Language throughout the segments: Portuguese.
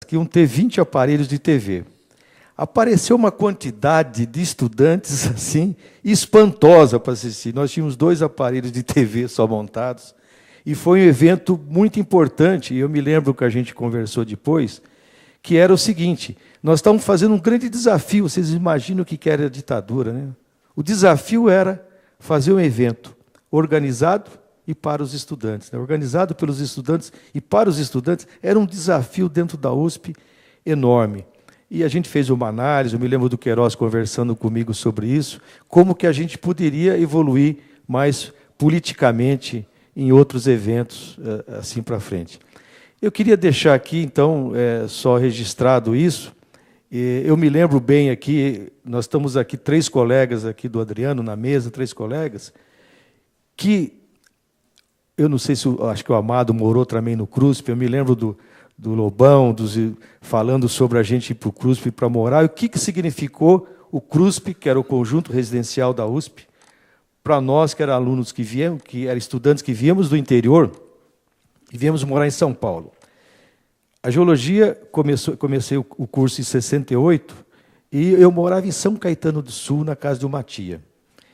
que iam ter 20 aparelhos de TV. Apareceu uma quantidade de estudantes assim espantosa para assistir. Nós tínhamos 2 aparelhos de TV só montados, e foi um evento muito importante, e eu me lembro que a gente conversou depois, que era o seguinte: nós estávamos fazendo um grande desafio. Vocês imaginam o que era a ditadura, né? O desafio era fazer um evento organizado e para os estudantes, né? Organizado pelos estudantes e para os estudantes. Era um desafio dentro da USP enorme. E a gente fez uma análise, eu me lembro do Queiroz conversando comigo sobre isso, como que a gente poderia evoluir mais politicamente em outros eventos assim para frente. Eu queria deixar aqui, então, só registrado isso. Eu me lembro bem aqui, nós estamos aqui 3 colegas aqui do Adriano na mesa, 3 colegas, que eu não sei se, acho que o Amado morou também no CRUSP, eu me lembro do Lobão, falando sobre a gente ir para o CRUSP para morar, e o que significou o CRUSP, que era o conjunto residencial da USP, para nós, que eram alunos que viemos, que eram estudantes que viemos do interior, e viemos morar em São Paulo. A geologia, comecei o curso em 68, e eu morava em São Caetano do Sul, na casa de uma tia.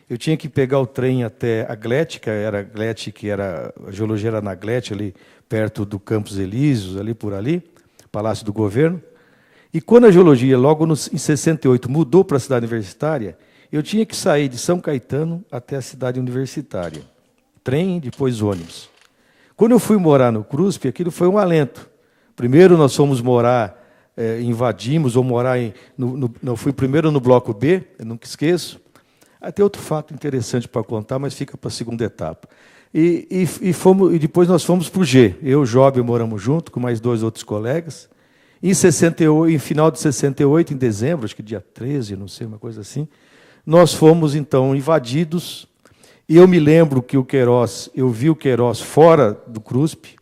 Eu tinha que pegar o trem até a GLET, a geologia era na GLET, ali perto do Campos Elíseos, ali por ali, Palácio do Governo. E quando a geologia, logo em 68, mudou para a cidade universitária, eu tinha que sair de São Caetano até a cidade universitária. Trem, depois ônibus. Quando eu fui morar no CRUSP, aquilo foi um alento. Primeiro nós fomos morar, invadimos, ou morar eu fui primeiro no bloco B, eu nunca esqueço. Tem outro fato interessante para contar, mas fica para a segunda etapa. E depois nós fomos para o G. Eu e o Job moramos junto, com mais 2 outros colegas. Em final de 68, em dezembro, acho que dia 13, não sei, uma coisa assim, nós fomos, então, invadidos. E eu me lembro que eu vi o Queiroz fora do CRUSP,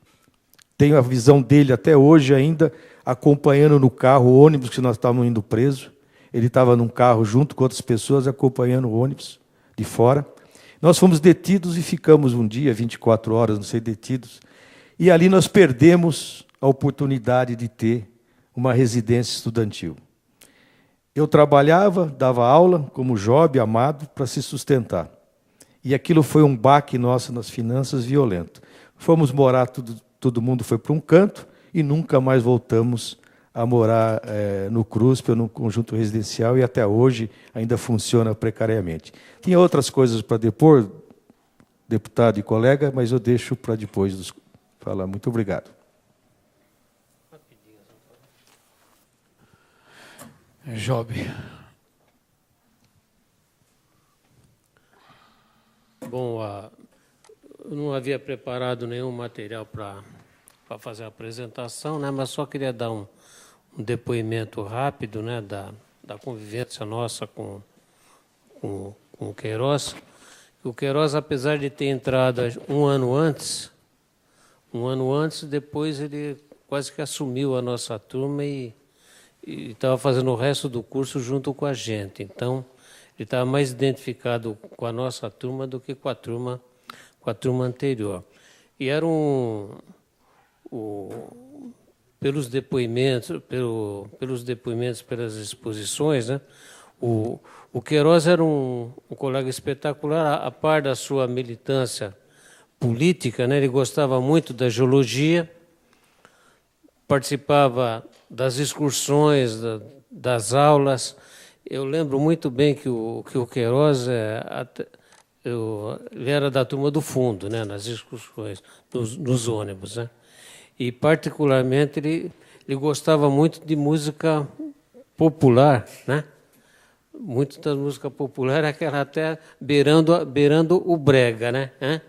tenho a visão dele até hoje ainda, acompanhando no carro o ônibus que nós estávamos indo preso. Ele estava num carro junto com outras pessoas, acompanhando o ônibus de fora. Nós fomos detidos e ficamos um dia, 24 horas, não sei, detidos. E ali nós perdemos a oportunidade de ter uma residência estudantil. Eu trabalhava, dava aula, como Job, Amado, para se sustentar. E aquilo foi um baque nosso nas finanças violento. Fomos morar, todo mundo foi para um canto, e nunca mais voltamos a morar no CRUSP ou no conjunto residencial, e até hoje ainda funciona precariamente. Tinha outras coisas para depor, deputado e colega, mas eu deixo para depois falar. Muito obrigado. Job. Bom, eu não havia preparado nenhum material para fazer a apresentação, né, mas só queria dar um depoimento rápido, né, da convivência nossa com o Queiroz. O Queiroz, apesar de ter entrado um ano antes, depois ele quase que assumiu a nossa turma e estava fazendo o resto do curso junto com a gente. Então, ele estava mais identificado com a nossa turma do que com a turma anterior. E era pelos depoimentos, pelas exposições, né? O Queiroz era um colega espetacular, a par da sua militância política, né? Ele gostava muito da geologia, participava das excursões, das aulas. Eu lembro muito bem que o Queiroz ele era da turma do fundo, né? Nas excursões, nos ônibus, né? E, particularmente, ele gostava muito de música popular, né? Muito da música popular, aquela até beirando o brega, né?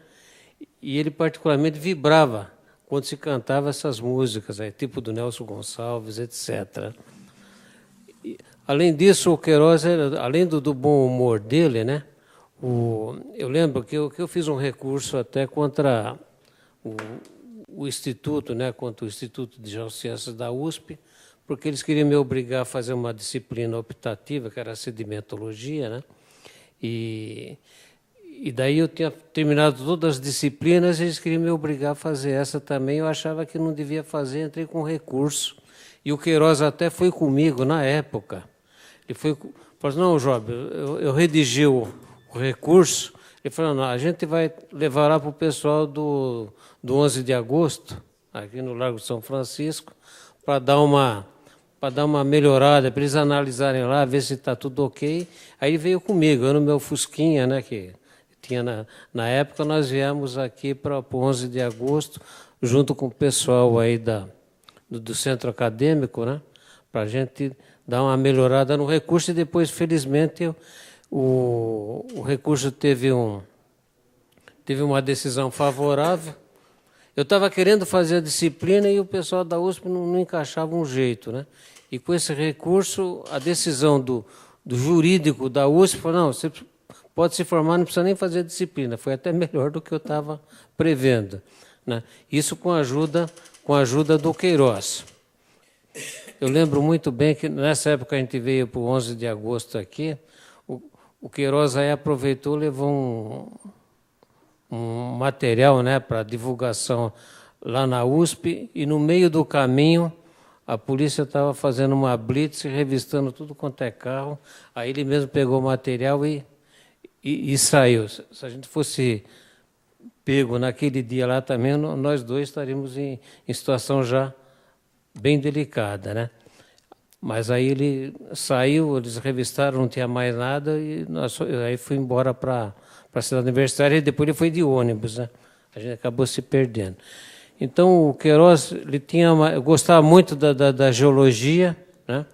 E ele, particularmente, vibrava quando se cantava essas músicas, tipo do Nelson Gonçalves, etc. Além disso, o Queiroz, além do bom humor dele, né? Eu lembro que eu fiz um recurso até contra o Instituto, né, contra o Instituto de Geociências da USP, porque eles queriam me obrigar a fazer uma disciplina optativa, que era a sedimentologia, né? E daí eu tinha terminado todas as disciplinas e eles queriam me obrigar a fazer essa também. Eu achava que não devia fazer, entrei com recurso E o Queiroz até foi comigo na época. Ele falou assim, não, Job, eu redigi o recurso. Ele falou, não, a gente vai levar lá para o pessoal do 11 de agosto, aqui no Largo São Francisco, para dar uma melhorada, para eles analisarem lá, ver se está tudo ok. Aí ele veio comigo, eu no meu Fusquinha, né, que tinha na época, nós viemos aqui para o 11 de agosto, junto com o pessoal aí do centro acadêmico, né, para a gente dar uma melhorada no recurso, e depois, felizmente, o recurso teve uma decisão favorável. Eu estava querendo fazer a disciplina e o pessoal da USP não encaixava um jeito, né? E com esse recurso, a decisão do jurídico da USP falou, não, você pode se formar, não precisa nem fazer a disciplina. Foi até melhor do que eu estava prevendo, né? Isso com a ajuda do Queiroz. Eu lembro muito bem que nessa época a gente veio para o 11 de agosto aqui, o Queiroz aí aproveitou, levou um material, né, para divulgação lá na USP, e no meio do caminho a polícia estava fazendo uma blitz, revistando tudo quanto é carro, aí ele mesmo pegou o material e saiu. Se a gente fosse pego naquele dia lá também, nós dois estaríamos em situação já bem delicada, né? Mas aí ele saiu, eles revistaram, não tinha mais nada, e aí fui embora para a cidade universitária, e depois ele foi de ônibus, né? A gente acabou se perdendo. Então, o Queiroz, ele gostava muito da geologia, né?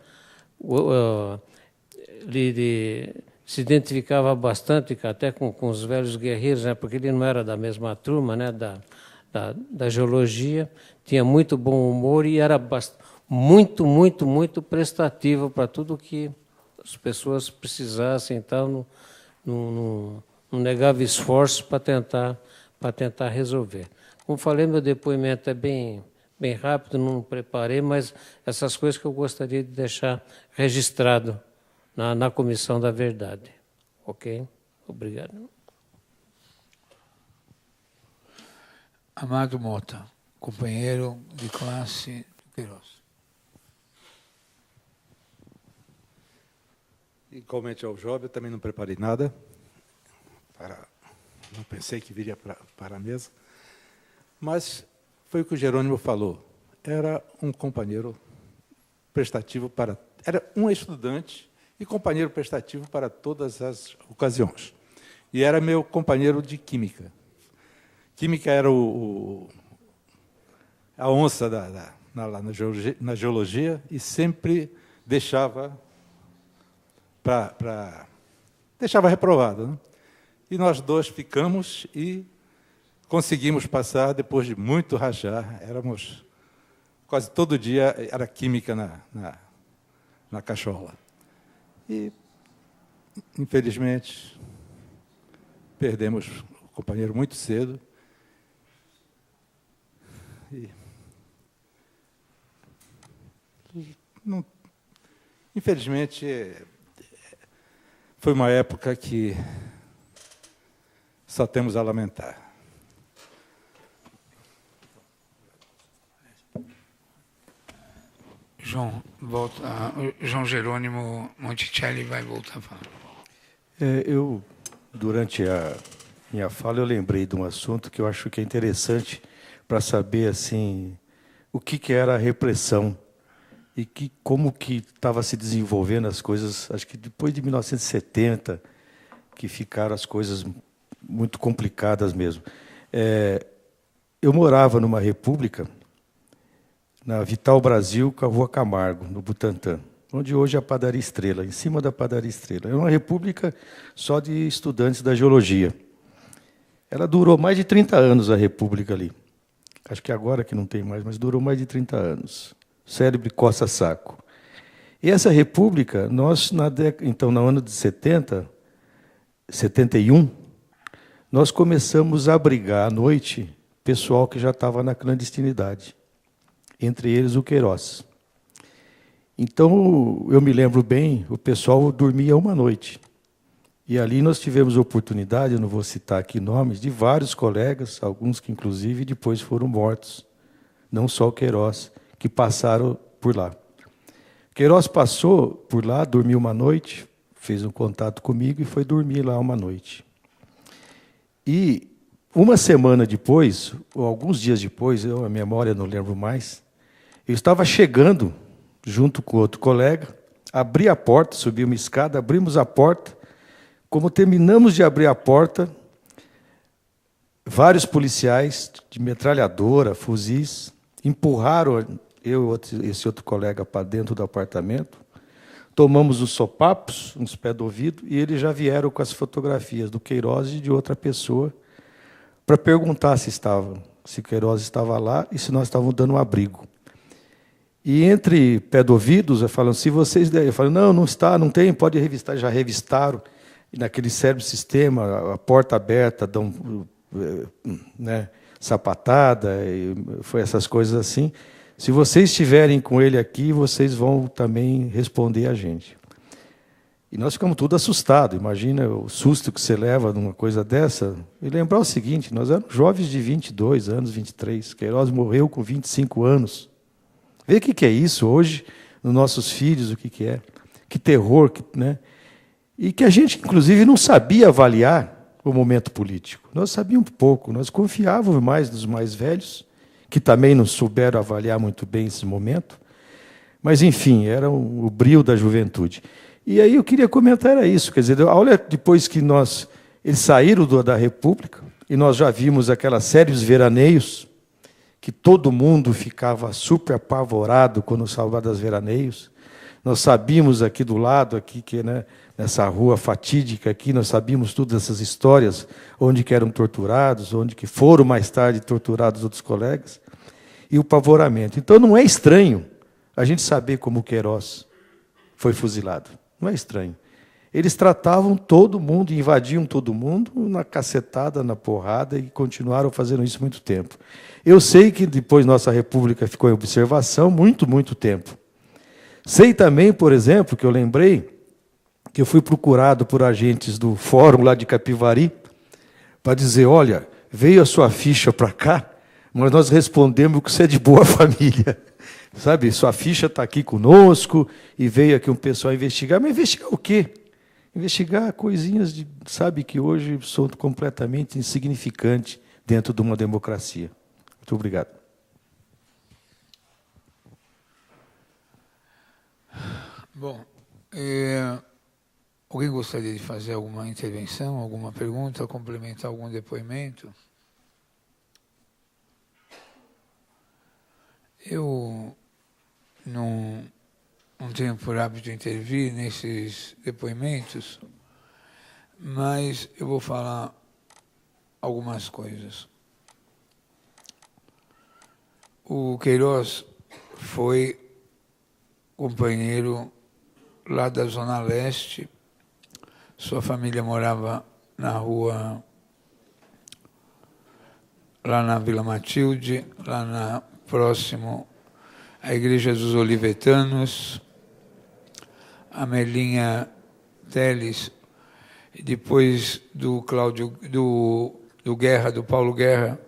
Ele se identificava bastante até com os velhos guerreiros, né? Porque ele não era da mesma turma, né? Da geologia, tinha muito bom humor e era muito, muito, muito prestativo para tudo que as pessoas precisassem, então não negava esforços para tentar resolver. Como falei, meu depoimento é bem rápido, não preparei, mas essas coisas que eu gostaria de deixar registrado na Comissão da Verdade. Ok? Obrigado. Amado Mota, companheiro de classe do Queiroz. Igualmente ao Job, eu também não preparei nada. Não pensei que viria para a mesa. Mas foi o que o Jerônimo falou. Era um companheiro prestativo era um estudante e companheiro prestativo para todas as ocasiões. E era meu companheiro de química. Química era a onça na geologia, e sempre deixava reprovado, né? E nós dois ficamos e conseguimos passar depois de muito rachar. Éramos quase todo dia, era química na cachola. E, infelizmente, perdemos o companheiro muito cedo. Infelizmente, foi uma época que só temos a lamentar. João Jerônimo Monticelli vai voltar a falar. Durante a minha fala, eu lembrei de um assunto que eu acho que é interessante para saber assim, o que era a repressão e como que estava se desenvolvendo as coisas. Acho que depois de 1970, que ficaram as coisas muito complicadas mesmo. Eu morava numa república, na Vital Brasil, com a Rua Camargo, no Butantã, onde hoje é a Padaria Estrela, em cima da Padaria Estrela. Era uma república só de estudantes da geologia. Ela durou mais de 30 anos, a república ali. Acho que agora que não tem mais, mas durou mais de 30 anos. Cérebro coça saco. E essa república, nós, então, no ano de 71, nós começamos a abrigar à noite pessoal que já estava na clandestinidade, entre eles o Queiroz. Então, eu me lembro bem, o pessoal dormia uma noite. E ali nós tivemos oportunidade, eu não vou citar aqui nomes, de vários colegas, alguns que inclusive depois foram mortos, não só o Queiroz, que passaram por lá. Queiroz passou por lá, dormiu uma noite, fez um contato comigo e foi dormir lá uma noite. E uma semana depois, ou alguns dias depois, a memória não lembro mais, eu estava chegando junto com outro colega, abri a porta, subi uma escada, abrimos a porta. Como terminamos de abrir a porta, vários policiais de metralhadora, fuzis, empurraram eu e esse outro colega para dentro do apartamento, tomamos os sopapos, uns pés do ouvido, e eles já vieram com as fotografias do Queiroz e de outra pessoa para perguntar se Queiroz estava lá e se nós estávamos dando um abrigo. E entre pé do ouvidos, eu falo, se vocês derem, eu falo, não está, não tem, pode revistar, já revistaram, e naquele cérebro sistema, a porta aberta, dão, né, sapatada, foi essas coisas assim. Se vocês estiverem com ele aqui, vocês vão também responder a gente. E nós ficamos tudo assustados. Imagina o susto que você leva numa coisa dessa. E lembrar o seguinte, nós éramos jovens de 22 anos, 23. Queiroz morreu com 25 anos. Vê o que é isso hoje, nos nossos filhos, o que é. Que terror, né? E que a gente, inclusive, não sabia avaliar o momento político. Nós sabíamos pouco, nós confiávamos mais nos mais velhos, que também não souberam avaliar muito bem esse momento. Mas, enfim, era o brio da juventude. E aí eu queria comentar era isso. Quer dizer, olha, depois que eles saíram da República, e nós já vimos aquelas séries veraneios, que todo mundo ficava super apavorado quando salvava das veraneios. Nós sabíamos aqui do lado, aqui, que, né, nessa rua fatídica aqui, nós sabíamos todas essas histórias, onde que eram torturados, onde que foram mais tarde torturados outros colegas, e o pavoramento. Então não é estranho a gente saber como o Queiroz foi fuzilado. Não é estranho. Eles tratavam todo mundo, invadiam todo mundo na cacetada, na porrada, e continuaram fazendo isso muito tempo. Eu sei que depois nossa república ficou em observação muito, muito tempo. Sei também, por exemplo, que eu lembrei que eu fui procurado por agentes do fórum lá de Capivari para dizer, olha, veio a sua ficha para cá, mas nós respondemos que você é de boa família. Sabe, sua ficha está aqui conosco e veio aqui um pessoal investigar. Mas investigar o quê? Investigar coisinhas, sabe, que hoje são completamente insignificantes dentro de uma democracia. Muito obrigado. Bom, alguém gostaria de fazer alguma intervenção, alguma pergunta, complementar algum depoimento? Eu não tenho por hábito intervir nesses depoimentos, mas eu vou falar algumas coisas. O Queiroz foi companheiro lá da Zona Leste. Sua família morava na rua, lá na Vila Matilde, próximo à Igreja dos Olivetanos. A Melinha Teles, depois do Paulo Guerra,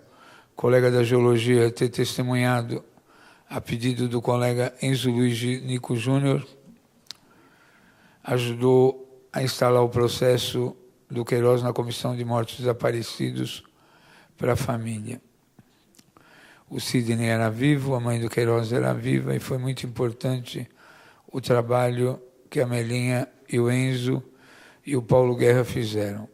colega da Geologia, ter testemunhado a pedido do colega Enzo Luiz Nico Júnior, ajudou a instalar o processo do Queiroz na Comissão de Mortos Desaparecidos para a família. O Sidney era vivo, a mãe do Queiroz era viva, e foi muito importante o trabalho que a Melinha e o Enzo e o Paulo Guerra fizeram.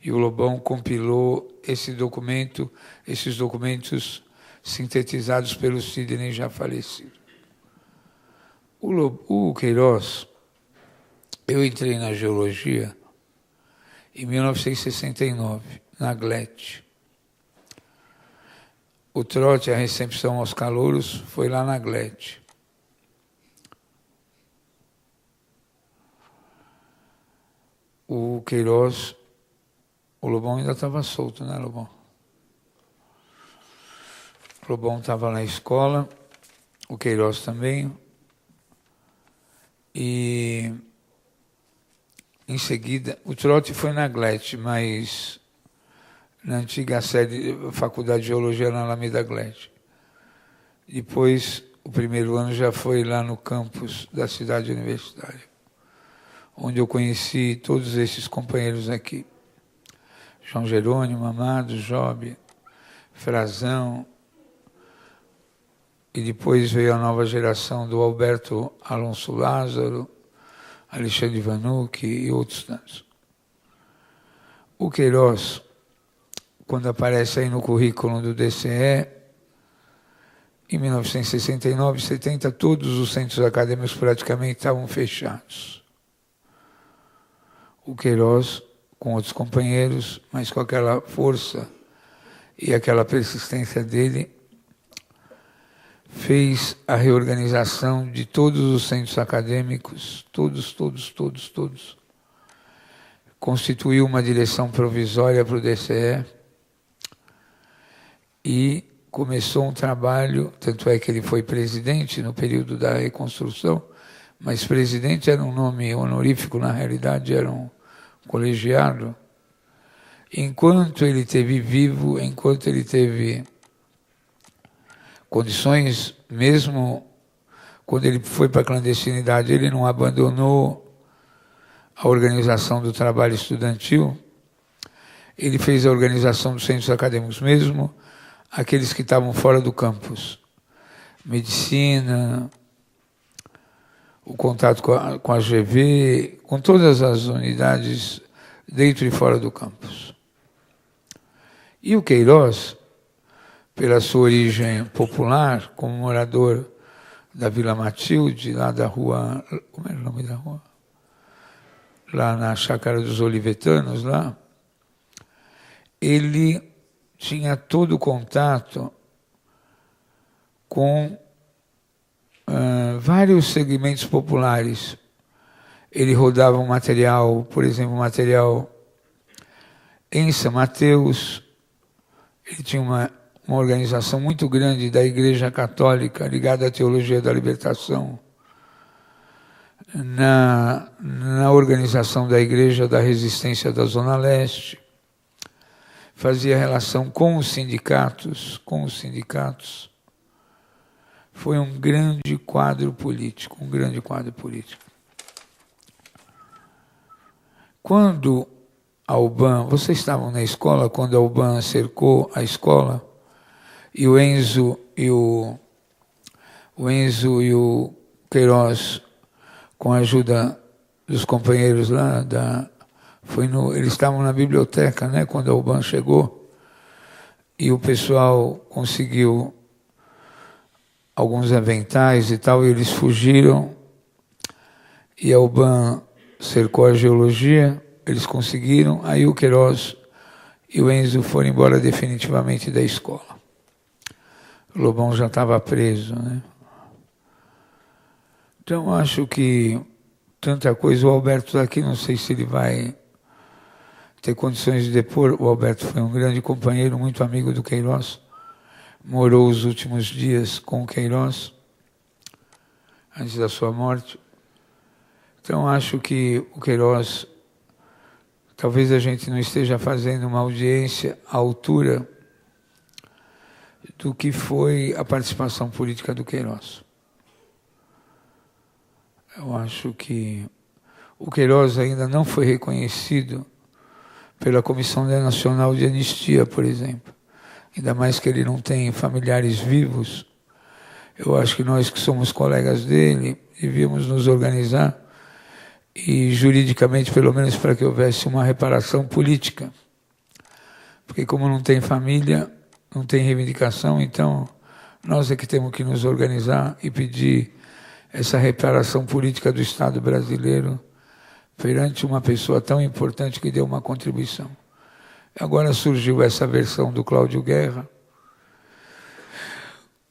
E o Lobão compilou esses documentos sintetizados pelo Sidney já falecido. O Queiroz, eu entrei na Geologia em 1969, na GLET. O trote, a recepção aos calouros, foi lá na GLET. O Queiroz, o Lobão ainda estava solto, né, Lobão? O Lobão estava na escola, o Queiroz também. E, em seguida, o trote foi na GLET, mas na antiga sede, Faculdade de Geologia, na Alameda GLET. Depois, o primeiro ano já foi lá no campus da cidade universitária, onde eu conheci todos esses companheiros aqui. João Jerônimo, Amado, Job, Frazão, e depois veio a nova geração do Alberto Alonso Lázaro, Alexandre Vanucci e outros tantos. O Queiroz, quando aparece aí no currículo do DCE, em 1969, 70, todos os centros acadêmicos praticamente estavam fechados. O Queiroz, com outros companheiros, mas com aquela força e aquela persistência dele, fez a reorganização de todos os centros acadêmicos, todos. Constituiu uma direção provisória para o DCE e começou um trabalho, tanto é que ele foi presidente no período da reconstrução, mas presidente era um nome honorífico, na realidade era um colegiado. Enquanto ele esteve vivo, enquanto ele teve condições, mesmo quando ele foi para a clandestinidade, ele não abandonou a organização do trabalho estudantil, ele fez a organização dos centros acadêmicos, mesmo aqueles que estavam fora do campus. Medicina, o contato com a GV, com todas as unidades dentro e fora do campus. E o Queiroz, pela sua origem popular, como morador da Vila Matilde, lá da rua... Como era o nome da rua? Lá na Chácara dos Olivetanos, lá, ele tinha todo o contato com vários segmentos populares. Ele rodava um material, por exemplo, material em São Mateus. Ele tinha uma organização muito grande da Igreja Católica ligada à Teologia da Libertação, na organização da Igreja da Resistência da Zona Leste, fazia relação com os sindicatos. Foi um grande quadro político, Quando a UBAN, vocês estavam na escola quando a UBAN cercou a escola e o Enzo e o Queiroz, com a ajuda dos companheiros lá, eles estavam na biblioteca, né, quando a UBAN chegou, e o pessoal conseguiu alguns aventais e tal, e eles fugiram, e a UBAN cercou a geologia, eles conseguiram, aí o Queiroz e o Enzo foram embora definitivamente da escola. O Lobão já estava preso, né? Então, acho que tanta coisa. O Alberto está aqui, não sei se ele vai ter condições de depor. O Alberto foi um grande companheiro, muito amigo do Queiroz. Morou os últimos dias com o Queiroz, antes da sua morte. Então, acho que o Queiroz, talvez a gente não esteja fazendo uma audiência à altura do que foi a participação política do Queiroz. Eu acho que o Queiroz ainda não foi reconhecido pela Comissão Nacional de Anistia, por exemplo. Ainda mais que ele não tem familiares vivos. Eu acho que nós que somos colegas dele devíamos nos organizar e juridicamente, pelo menos, para que houvesse uma reparação política. Porque como não tem família, não tem reivindicação, então nós é que temos que nos organizar e pedir essa reparação política do Estado brasileiro perante uma pessoa tão importante que deu uma contribuição. Agora surgiu essa versão do Cláudio Guerra.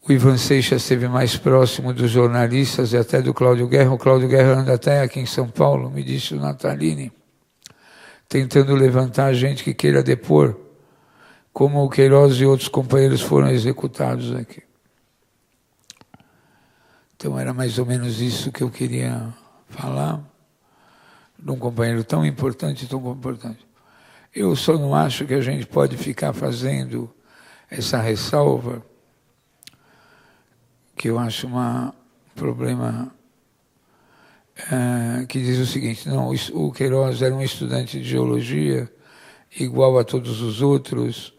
O Ivan Seixas esteve mais próximo dos jornalistas e até do Cláudio Guerra. O Cláudio Guerra anda até aqui em São Paulo, me disse o Natalini, tentando levantar a gente que queira depor, como o Queiroz e outros companheiros foram executados aqui. Então era mais ou menos isso que eu queria falar, de um companheiro tão importante, Eu só não acho que a gente pode ficar fazendo essa ressalva, que eu acho um problema que diz o seguinte: não, o Queiroz era um estudante de geologia igual a todos os outros,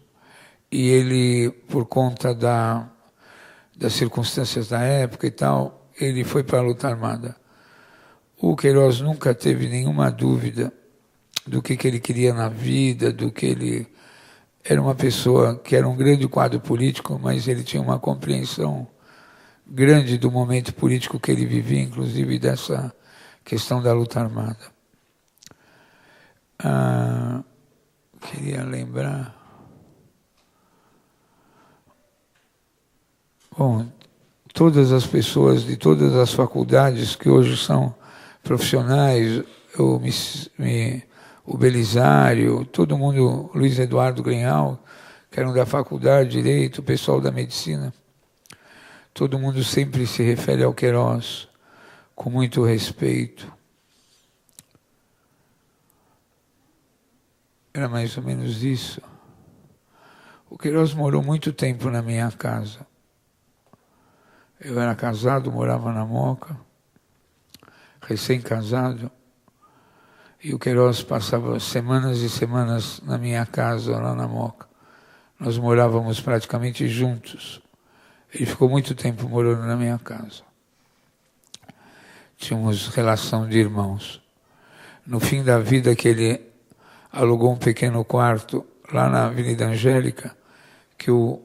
e ele, por conta das circunstâncias da época e tal, ele foi para a luta armada. O Queiroz nunca teve nenhuma dúvida do que ele queria na vida, do que ele... Era uma pessoa que era um grande quadro político, mas ele tinha uma compreensão grande do momento político que ele vivia, inclusive dessa questão da luta armada. Queria lembrar... Bom, todas as pessoas de todas as faculdades que hoje são profissionais, o Belisário, todo mundo, Luiz Eduardo Grenhal, que eram da faculdade de Direito, o pessoal da Medicina, todo mundo sempre se refere ao Queiroz com muito respeito. Era mais ou menos isso. O Queiroz morou muito tempo na minha casa. Eu era casado, morava na Moca, recém-casado, e o Queiroz passava semanas e semanas na minha casa, lá na Moca. Nós morávamos praticamente juntos. Ele ficou muito tempo morando na minha casa. Tínhamos relação de irmãos. No fim da vida, que ele alugou um pequeno quarto lá na Avenida Angélica, que o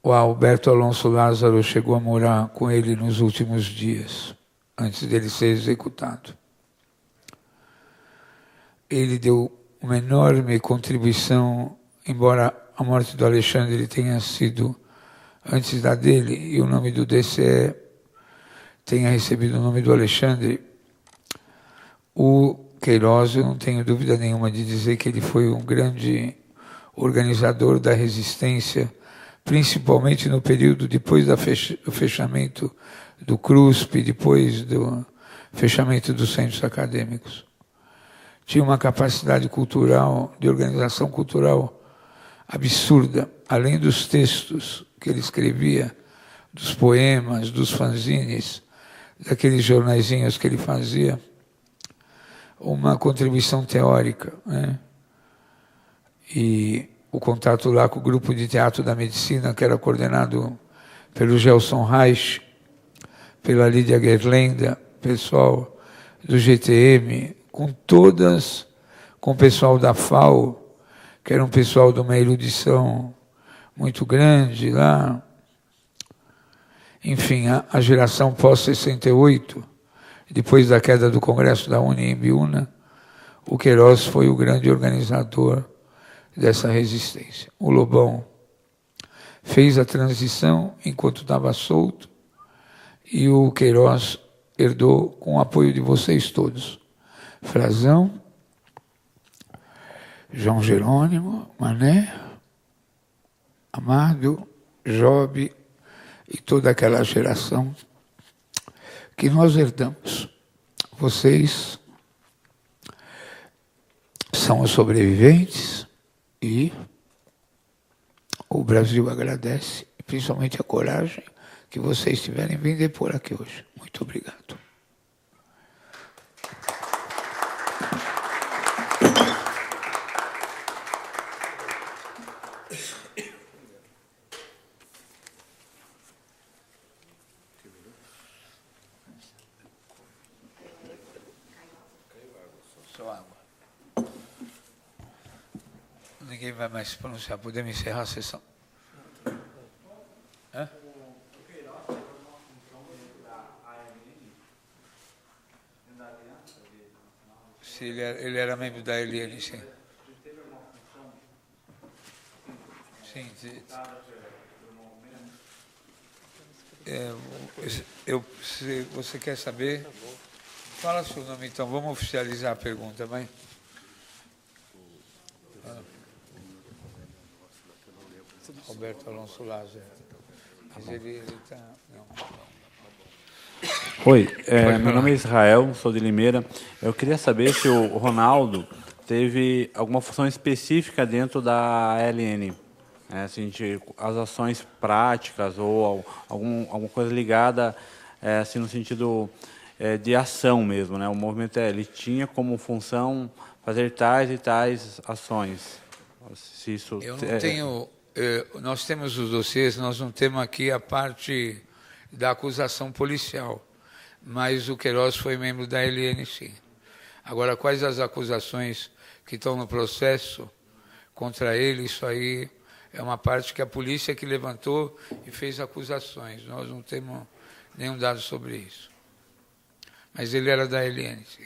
Alberto Alonso Lázaro chegou a morar com ele nos últimos dias, antes dele ser executado. Ele deu uma enorme contribuição, embora a morte do Alexandre tenha sido antes da dele, e o nome do DCE tenha recebido o nome do Alexandre, o Queiroz, eu não tenho dúvida nenhuma de dizer que ele foi um grande organizador da resistência, principalmente no período depois do fechamento do CRUSP, depois do fechamento dos centros acadêmicos. Tinha uma capacidade cultural, de organização cultural absurda, além dos textos que ele escrevia, dos poemas, dos fanzines, daqueles jornaizinhos que ele fazia, uma contribuição teórica, né? E o contato lá com o grupo de teatro da medicina, que era coordenado pelo Gelson Reich, pela Lídia Gerlenda, pessoal do GTM, com o pessoal da FAO, que era um pessoal de uma erudição muito grande lá. Enfim, a geração pós-68, depois da queda do Congresso da UNE em Biúna, o Queiroz foi o grande organizador dessa resistência. O Lobão fez a transição enquanto estava solto, e o Queiroz herdou com o apoio de vocês todos. Frazão, João Jerônimo, Mané, Amado, Job e toda aquela geração que nós herdamos. Vocês são os sobreviventes e o Brasil agradece, principalmente a coragem que vocês tiverem vindo depor aqui hoje. Muito obrigado. Só água. Ninguém vai mais se pronunciar. Podemos encerrar a sessão. Hã? Se ele era membro da LN, sim. Sim. Se você quer saber, fala seu nome então. Vamos oficializar a pergunta, vai. Roberto Alonso Lázaro. Mas ele está... Oi, meu nome é Israel, sou de Limeira. Eu queria saber se o Ronaldo teve alguma função específica dentro da ALN? Assim, as ações práticas ou alguma coisa ligada assim, no sentido de ação mesmo, né? O movimento ele tinha como função fazer tais e tais ações. Se isso, eu não tenho... nós temos os dossiês, nós não temos aqui a parte da acusação policial, mas o Queiroz foi membro da ALN, sim. Agora, quais as acusações que estão no processo contra ele, isso aí é uma parte que a polícia que levantou e fez acusações. Nós não temos nenhum dado sobre isso. Mas ele era da ALN, sim.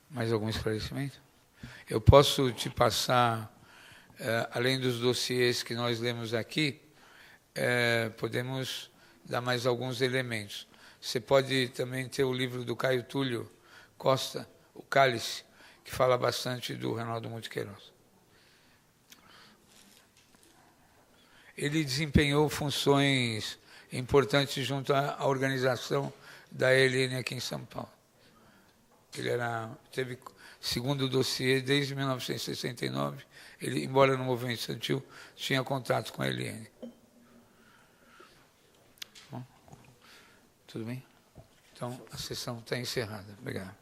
Mais algum esclarecimento? Eu posso te passar, além dos dossiês que nós lemos aqui, podemos dar mais alguns elementos. Você pode também ter o livro do Caio Túlio Costa, O Cálice, que fala bastante do Reinaldo Muito Queiroz. Ele desempenhou funções importantes junto à organização da ALN aqui em São Paulo. Ele teve, segundo o dossiê, desde 1969, ele, embora no movimento estudantil, tinha contato com a ALN. Bom, tudo bem? Então, a sessão está encerrada. Obrigado.